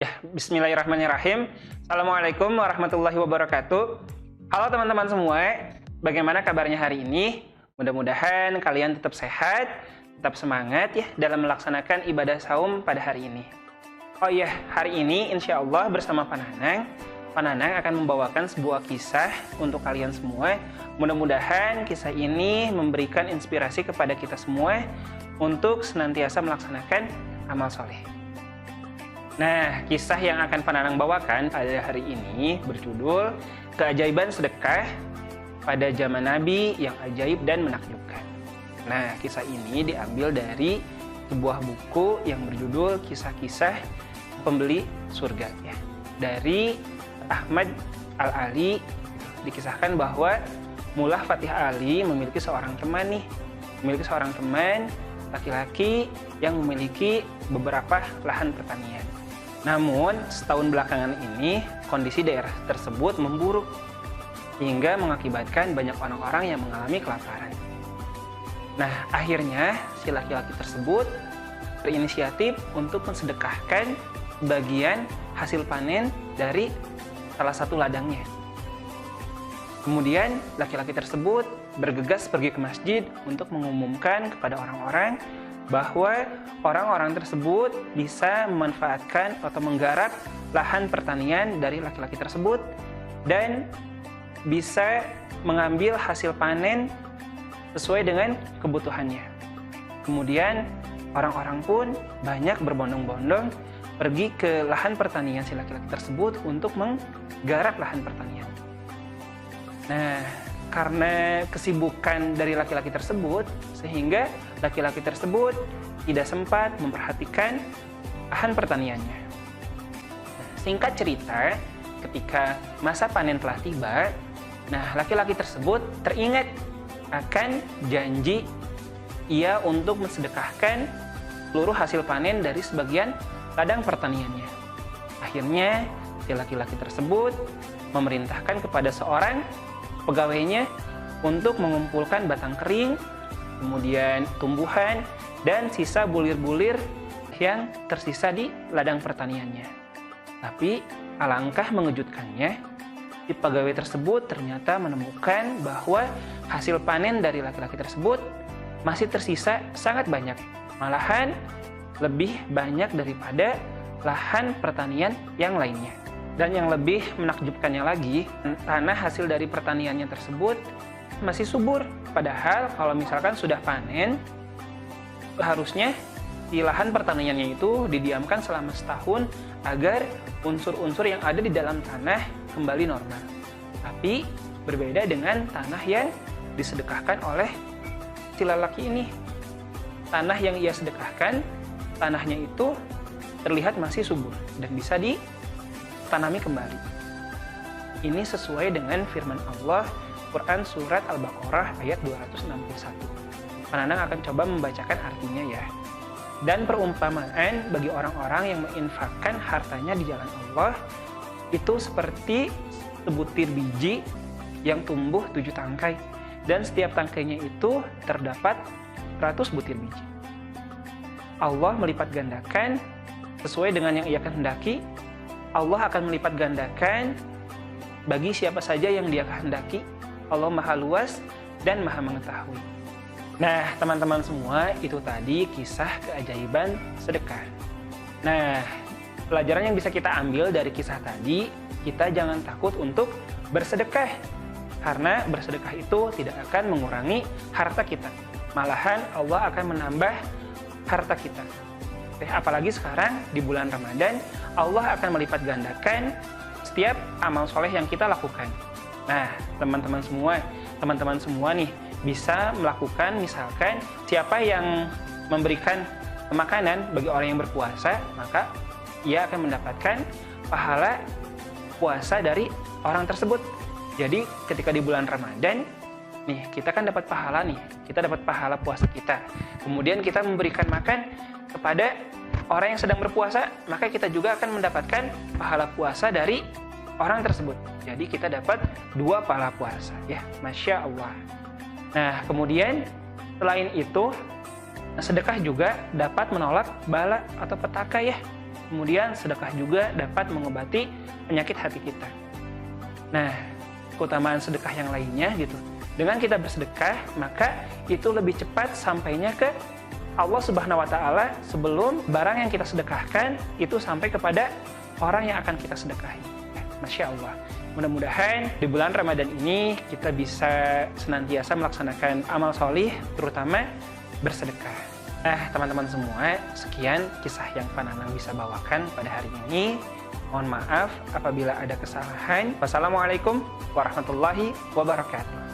Ya, bismillahirrahmanirrahim. Assalamualaikum warahmatullahi wabarakatuh. Halo teman-teman semua, bagaimana kabarnya hari ini? Mudah-mudahan kalian tetap sehat, tetap semangat ya dalam melaksanakan ibadah saum pada hari ini. Oh iya, hari ini insya Allah bersama Pak Nanang akan membawakan sebuah kisah untuk kalian semua. Mudah-mudahan kisah ini memberikan inspirasi kepada kita semua untuk senantiasa melaksanakan amal soleh. Nah, kisah yang akan Pak Nanang bawakan pada hari ini berjudul Keajaiban Sedekah pada Zaman Nabi yang Ajaib dan Menakjubkan. Nah, kisah ini diambil dari sebuah buku yang berjudul Kisah-Kisah Pembeli Surga ya. Dari Ahmad Al-Ali dikisahkan bahwa Mullah Fatih Ali memiliki seorang teman laki-laki yang memiliki beberapa lahan pertanian. Namun, setahun belakangan ini, kondisi daerah tersebut memburuk, hingga mengakibatkan banyak orang-orang yang mengalami kelaparan. Nah, akhirnya si laki-laki tersebut berinisiatif untuk mensedekahkan bagian hasil panen dari salah satu ladangnya. Kemudian, laki-laki tersebut bergegas pergi ke masjid untuk mengumumkan kepada orang-orang bahwa orang-orang tersebut bisa memanfaatkan atau menggarap lahan pertanian dari laki-laki tersebut dan bisa mengambil hasil panen sesuai dengan kebutuhannya. Kemudian orang-orang pun banyak berbondong-bondong pergi ke lahan pertanian si laki-laki tersebut untuk menggarap lahan pertanian. Nah, karena kesibukan dari laki-laki tersebut, sehingga laki-laki tersebut tidak sempat memperhatikan lahan pertaniannya. Singkat cerita, ketika masa panen telah tiba, nah laki-laki tersebut teringat akan janji ia untuk mensedekahkan seluruh hasil panen dari sebagian ladang pertaniannya. Akhirnya, si laki-laki tersebut memerintahkan kepada seorang pegawainya untuk mengumpulkan batang kering, kemudian tumbuhan, dan sisa bulir-bulir yang tersisa di ladang pertaniannya. Tapi alangkah mengejutkannya, si pegawai tersebut ternyata menemukan bahwa hasil panen dari laki-laki tersebut masih tersisa sangat banyak. Malahan lebih banyak daripada lahan pertanian yang lainnya. Dan yang lebih menakjubkannya lagi, tanah hasil dari pertaniannya tersebut masih subur. Padahal kalau misalkan sudah panen, harusnya di lahan pertaniannya itu didiamkan selama setahun agar unsur-unsur yang ada di dalam tanah kembali normal. Tapi berbeda dengan tanah yang disedekahkan oleh si lelaki ini. Tanah yang ia sedekahkan, tanahnya itu terlihat masih subur dan bisa ditanami kembali. Ini sesuai dengan firman Allah Quran Surat Al-Baqarah ayat 261. Pak Nanang akan coba membacakan artinya ya. Dan perumpamaan bagi orang-orang yang menginfakkan hartanya di jalan Allah itu seperti sebutir biji yang tumbuh 7 tangkai. Dan setiap tangkainya itu terdapat 100 butir biji. Allah melipat gandakan sesuai dengan yang ia kehendaki. Allah akan melipat gandakan bagi siapa saja yang dia kehendaki. Allah Maha Luas dan Maha Mengetahui. Nah, teman-teman semua, itu tadi kisah keajaiban sedekah. Nah, pelajaran yang bisa kita ambil dari kisah tadi, kita jangan takut untuk bersedekah. Karena bersedekah itu tidak akan mengurangi harta kita. Malahan Allah akan menambah harta kita. Apalagi sekarang di bulan Ramadan, Allah akan melipat gandakan setiap amal soleh yang kita lakukan. Nah, teman-teman semua nih bisa melakukan, misalkan siapa yang memberikan makanan bagi orang yang berpuasa, maka ia akan mendapatkan pahala puasa dari orang tersebut. Jadi ketika di bulan Ramadan, nih kita kan dapat pahala nih, kita dapat pahala puasa kita. Kemudian kita memberikan makan kepada orang yang sedang berpuasa, maka kita juga akan mendapatkan pahala puasa dari orang tersebut. Jadi kita dapat 2 pahala puasa ya, Masya Allah. Nah, kemudian selain itu, sedekah juga dapat menolak bala atau petaka ya. Kemudian sedekah juga dapat mengobati penyakit hati kita. Nah, keutamaan sedekah yang lainnya gitu. Dengan kita bersedekah, maka itu lebih cepat sampainya ke Allah Subhanahu wa taala sebelum barang yang kita sedekahkan itu sampai kepada orang yang akan kita sedekahi. Masya Allah. Mudah-mudahan di bulan Ramadan ini kita bisa senantiasa melaksanakan amal solih, terutama bersedekah. Nah, teman-teman semua, sekian kisah yang Pananang bisa bawakan pada hari ini. Mohon maaf apabila ada kesalahan. Wassalamualaikum warahmatullahi wabarakatuh.